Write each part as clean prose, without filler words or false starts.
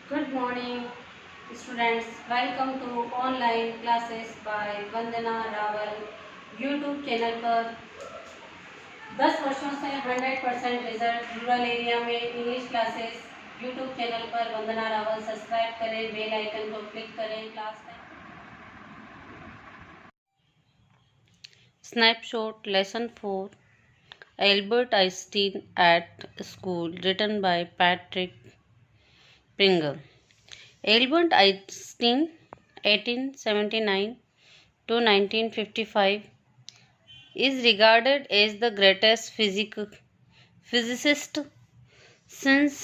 Good morning, students. Welcome to online classes by Vandana Rawal YouTube channel पर 10 वर्षों से 100% result rural area में English classes YouTube channel पर वंदना Rawal subscribe करें, bell icon को क्लिक करें। Class Snapshot Lesson 4 Albert Einstein at School written by Patrick Pringle. Albert Einstein 1879 to 1955 is regarded as the greatest physicist since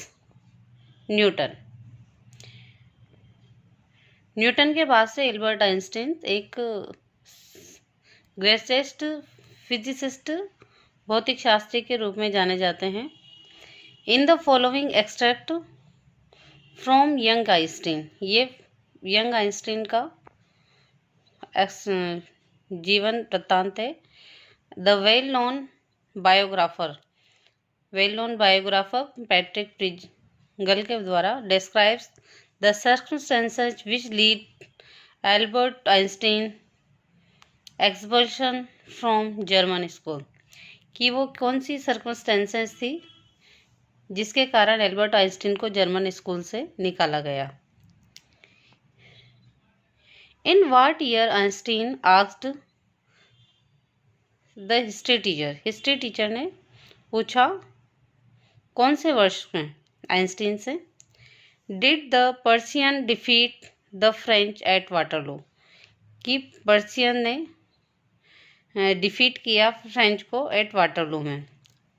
Newton. Newton के बाद से Albert Einstein एक greatest physicist भौतिक शास्त्री के रूप में जाने जाते हैं। In the following extract from young Einstein, ये यंग आइंस्टीन का जीवन वृत्तांत है। The well known biographer Patrick Pringle के द्वारा describes the circumstances which lead Albert Einstein expulsion from German school, कि वो कौन सी सर्कमस्टेंसेस थी जिसके कारण एल्बर्ट आइंस्टीन को जर्मन स्कूल से निकाला गया। In what year Einstein asked the history teacher ने पूछा कौन से वर्ष में आइंस्टीन से। Did the Persian defeat the French at Waterloo, कि पर्शियन ने डिफीट किया फ्रेंच को एट वाटरलू में।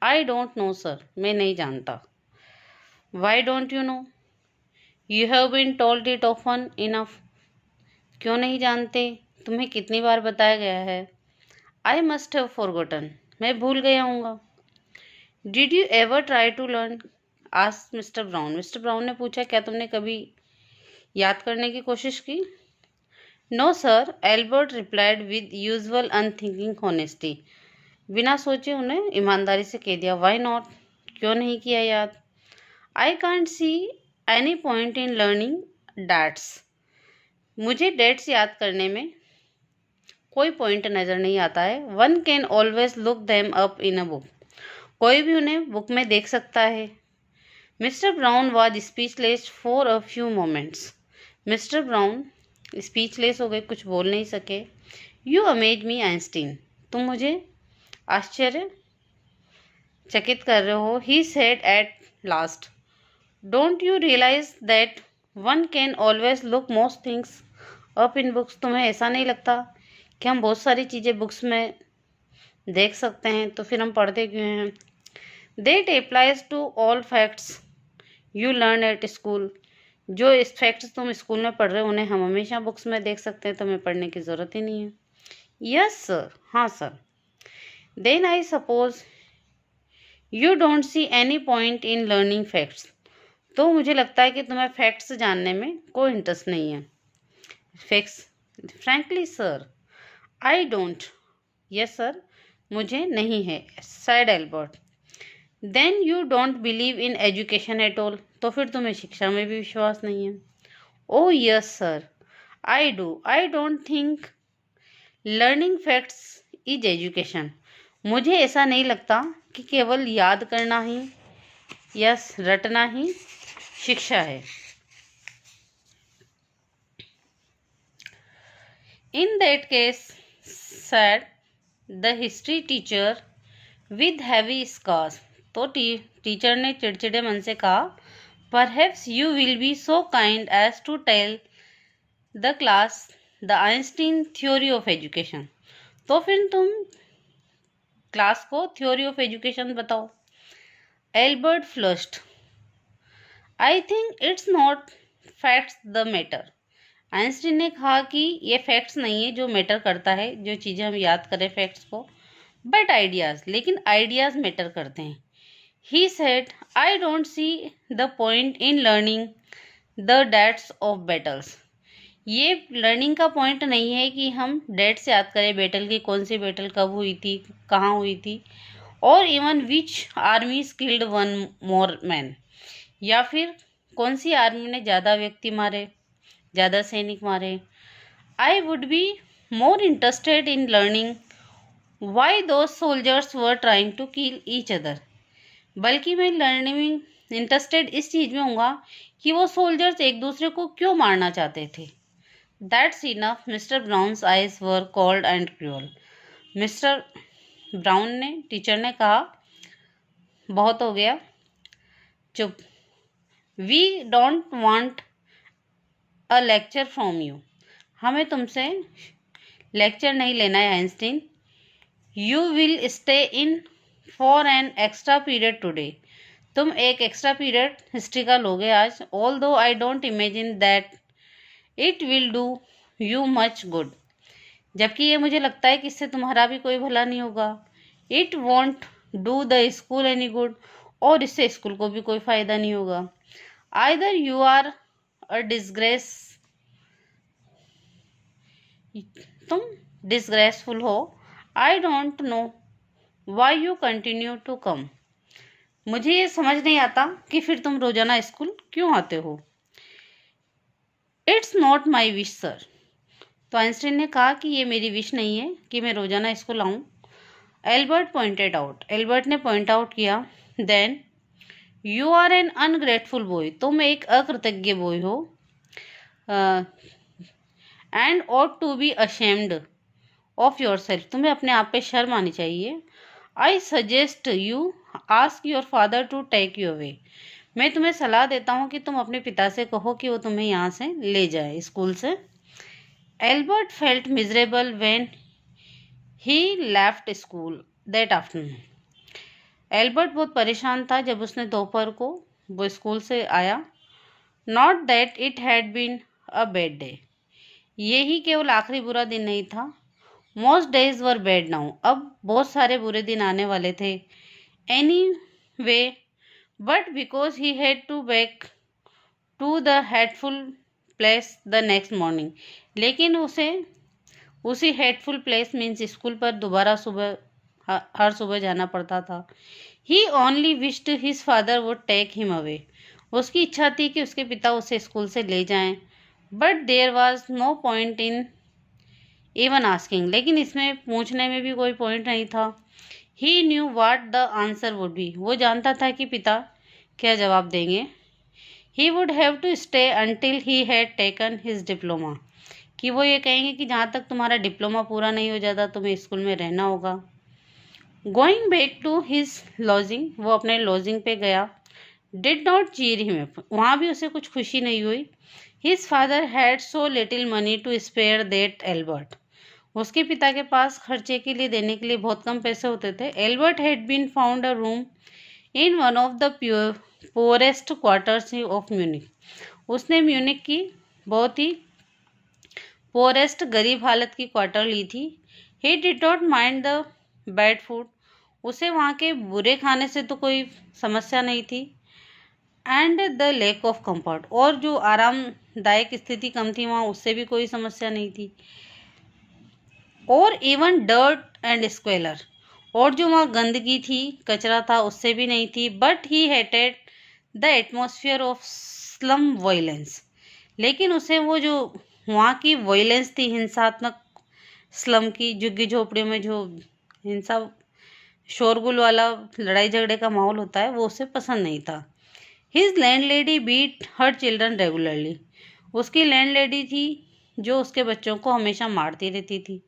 आई डोंट नो सर, मैं नहीं जानता। Why don't you know, you have been told it often enough, क्यों नहीं जानते, तुम्हें कितनी बार बताया गया है। आई मस्ट हैव फॉरगॉटन, मैं भूल गया हूँगा। Did you ever try to learn, asked mister Brown ने पूछा क्या तुमने कभी याद करने की कोशिश की। No sir, Albert replied with usual unthinking honesty, बिना सोचे उन्हें ईमानदारी से कह दिया। वाई नॉट, क्यों नहीं किया याद। I can't see any point in learning that's, मुझे डेट्स याद करने में कोई पॉइंट नज़र नहीं आता है। One can always look them up in a book, कोई भी उन्हें बुक में देख सकता है। Mister brown was speechless for a few moments, mister brown speechless हो गए, कुछ बोल नहीं सके। यू अमेज मी आइंस्टीन, तुम मुझे आश्चर्यचकित कर रहे हो। He said at last, don't you realise that one can always look most things up in books, तुम्हें ऐसा नहीं लगता कि हम बहुत सारी चीज़ें बुक्स में देख सकते हैं, तो फिर हम पढ़ते क्यों हैं। That applies to all facts you learn at school, जो इस फैक्ट्स तुम स्कूल में पढ़ रहे हो उन्हें हम हमेशा बुक्स में देख सकते हैं, तो हमें पढ़ने की ज़रूरत ही नहीं है। यस सर, हाँ sir. Then I suppose you don't see any point in learning facts, तो मुझे लगता है कि तुम्हें फैक्ट्स जानने में कोई इंटरेस्ट नहीं है। Facts, frankly sir, I don't, yes sir, मुझे नहीं है, said Albert. Then you don't believe in education at all, तो फिर तुम्हें शिक्षा में भी विश्वास नहीं है। Oh yes sir, I do, I don't think learning facts is education, मुझे ऐसा नहीं लगता कि केवल याद करना ही, यस रटना ही शिक्षा है। In that case said the history teacher with heavy scars, तो टीचर ने चिड़चिड़े मन से कहा, perhaps you will be so kind as to tell the class the Einstein theory of education, तो फिर तुम क्लास को थ्योरी ऑफ एजुकेशन बताओ। Albert flushed, I think it's not facts the matter, Einstein ने कहा कि ये फैक्ट्स नहीं है जो मैटर करता है, जो चीज़ें हम याद करें फैक्ट्स को, बट आइडियाज़, लेकिन आइडियाज़ मैटर करते हैं। He said, I don't see the point in learning the dates of battles, ये लर्निंग का पॉइंट नहीं है कि हम डेट्स याद करें बैटल की, कौन सी बैटल कब हुई थी, कहाँ हुई थी, और even which army skilled one more man, या फिर कौन सी आर्मी ने ज़्यादा व्यक्ति मारे, ज़्यादा सैनिक मारे? I would be more interested in learning why those soldiers were trying to kill each other. बल्कि मैं लर्निंग इंटरेस्टेड इस चीज़ में होऊंगा कि वो सोल्जर्स एक दूसरे को क्यों मारना चाहते थे। That's enough, Mr Brown's eyes were cold and cruel. Mr Brown ने, टीचर ने कहा, बहुत हो गया, चुप। We don't want a lecture from you. हमें तुमसे लेक्चर नहीं लेना है Einstein. You will stay in for an extra period today. तुम एक एक्स्ट्रा पीरियड हिस्ट्री का लोगे आज। ऑल दो I don't imagine that it will do you much good. जबकि ये मुझे लगता है कि इससे तुम्हारा भी कोई भला नहीं होगा। It won't do the school any good. और इससे स्कूल को भी कोई फायदा नहीं होगा। Either you are a disgrace, तुम डिसग्रेसफुल हो। I don't know why you continue to come. मुझे ये समझ नहीं आता कि फिर तुम रोजाना स्कूल क्यों आते हो। It's not my wish sir. तो आइंस्टीन ने कहा कि ये मेरी विश नहीं है कि मैं रोजाना स्कूल आऊं। एल्बर्ट पॉइंटेड आउट, एल्बर्ट ने पॉइंट आउट किया, then you are an ungrateful boy. तुम एक अकृतज्ञ बॉय हो। And ought to be ashamed of yourself. तुम्हें अपने आप पे शर्म आनी चाहिए। I suggest you ask your father to take you away. मैं तुम्हें सलाह देता हूँ कि तुम अपने पिता से कहो कि वो तुम्हें यहाँ से ले जाए, स्कूल से। Albert felt miserable when he left school that afternoon. Albert बहुत परेशान था जब उसने दोपहर को वो स्कूल से आया। Not that it had been a bad day. ये ही केवल आखिरी बुरा दिन नहीं था। Most days were bad now. अब बहुत सारे बुरे दिन आने वाले थे। Anyway but because he had to back to the hateful place the next morning. लेकिन उसे उसी हेटफुल प्लेस मीन्स स्कूल पर दोबारा सुबह, हर सुबह जाना पड़ता था। He only wished his father would take him away. उसकी इच्छा थी कि उसके पिता उसे स्कूल से ले जाएं। But there was no point in even asking. लेकिन इसमें पूछने में भी कोई पॉइंट नहीं था। He knew what the answer would be. वो जानता था कि पिता क्या जवाब देंगे। He would have to stay until he had taken his diploma. कि वो ये कहेंगे कि जहाँ तक तुम्हारा डिप्लोमा पूरा नहीं हो जाता तुम्हें स्कूल में रहना होगा। Going back to his lodging, वो अपने लॉजिंग पे गया। डिड नॉट चीर हिम, वहाँ भी उसे कुछ खुशी नहीं हुई। His father had so little money to spare that Albert. उसके पिता के पास खर्चे के लिए देने के लिए बहुत कम पैसे होते थे। Albert had been found a room in one of the poorest quarters of Munich. उसने म्यूनिक की बहुत ही पोरेस्ट गरीब हालत की क्वार्टर ली थी। He did not mind the bad food. उसे वहाँ के बुरे खाने से तो कोई समस्या नहीं थी। And the lack of comfort, और जो आरामदायक स्थिति कम थी वहाँ उससे भी कोई समस्या नहीं थी। और इवन डर्ट एंड स्क्वेलर, और जो वहाँ गंदगी थी, कचरा था, उससे भी नहीं थी। But he hated the atmosphere of slum violence. लेकिन उसे वो जो वहाँ की वायलेंस थी, हिंसात्मक स्लम की, झुग्गी झोपड़ियों में जो हिंसा, शोरगुल वाला लड़ाई झगड़े का माहौल होता है, वो उसे पसंद नहीं था। His landlady beat her children regularly. उसकी लैंडलेडी थी जो उसके बच्चों को हमेशा मारती रहती थी।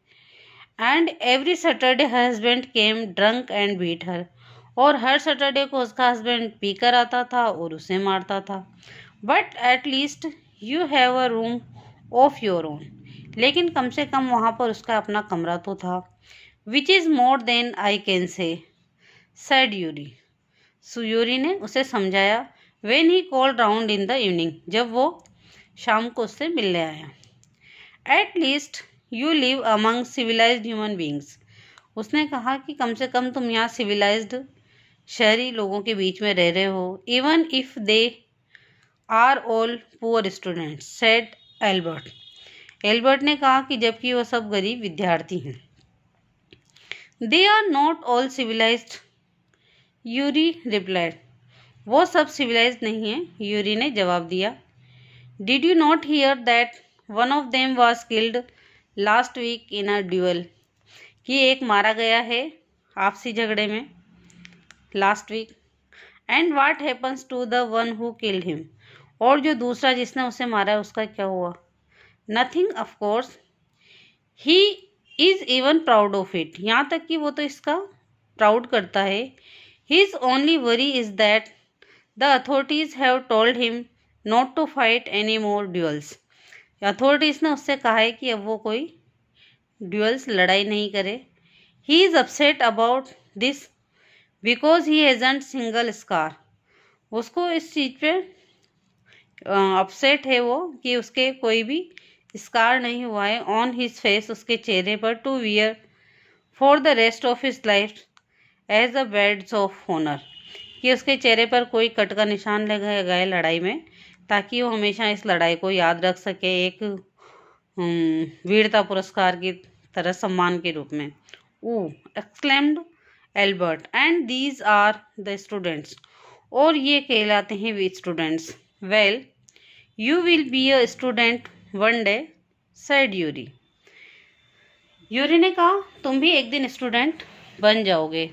And every Saturday her husband came drunk and beat her. और हर सैटरडे को उसका हस्बैंड पीकर आता था और उसे मारता था। But at least you have a room of your own. लेकिन कम से कम वहाँ पर उसका अपना कमरा तो था। Which is more than I can say, said Yuri. सुयूरी ने उसे समझाया। When he called round in the evening, जब वो शाम को उससे मिलने आया। At least you live among civilised human beings. उसने कहा कि कम से कम तुम यहाँ सिविलाइज्ड शहरी लोगों के बीच में रह रहे हो। Even if they are all poor students, said Albert. Albert ने कहा कि जबकि वो सब गरीब विद्यार्थी हैं। They are not all civilised, Yuri replied. वो सब सिविलाइज नहीं है, यूरी ने जवाब दिया। Did you not hear that one of them was killed last week in a duel, कि एक मारा गया है आपसी झगड़े में last week. And what happens to the one who killed him, और जो दूसरा जिसने उसे मारा है उसका क्या हुआ? Nothing of course, he is even proud of it, यहाँ तक कि वो तो इसका प्राउड करता है। His only worry is that the authorities have told him not to fight any more duels, authorities ने उससे कहा है कि अब वो कोई ड्यूअल्स लड़ाई नहीं करे। He is upset about this because he hasn't single scar, उसको इस चीज़ पे अपसेट है वो कि उसके कोई भी स्कार नहीं हुआ है ऑन हिज फेस, उसके चेहरे पर, to wear for the rest of his life as a badge of honour, कि उसके चेहरे पर कोई कट का निशान लगाया गया लड़ाई में, ताकि वो हमेशा इस लड़ाई को याद रख सके एक वीरता पुरस्कार की तरह सम्मान के रूप में। Oh exclaimed Albert, and these are the students, और ये कहलाते हैं we students. Well you will be a student one day, said Yuri, Yuri ने कहा तुम भी एक दिन स्टूडेंट बन जाओगे।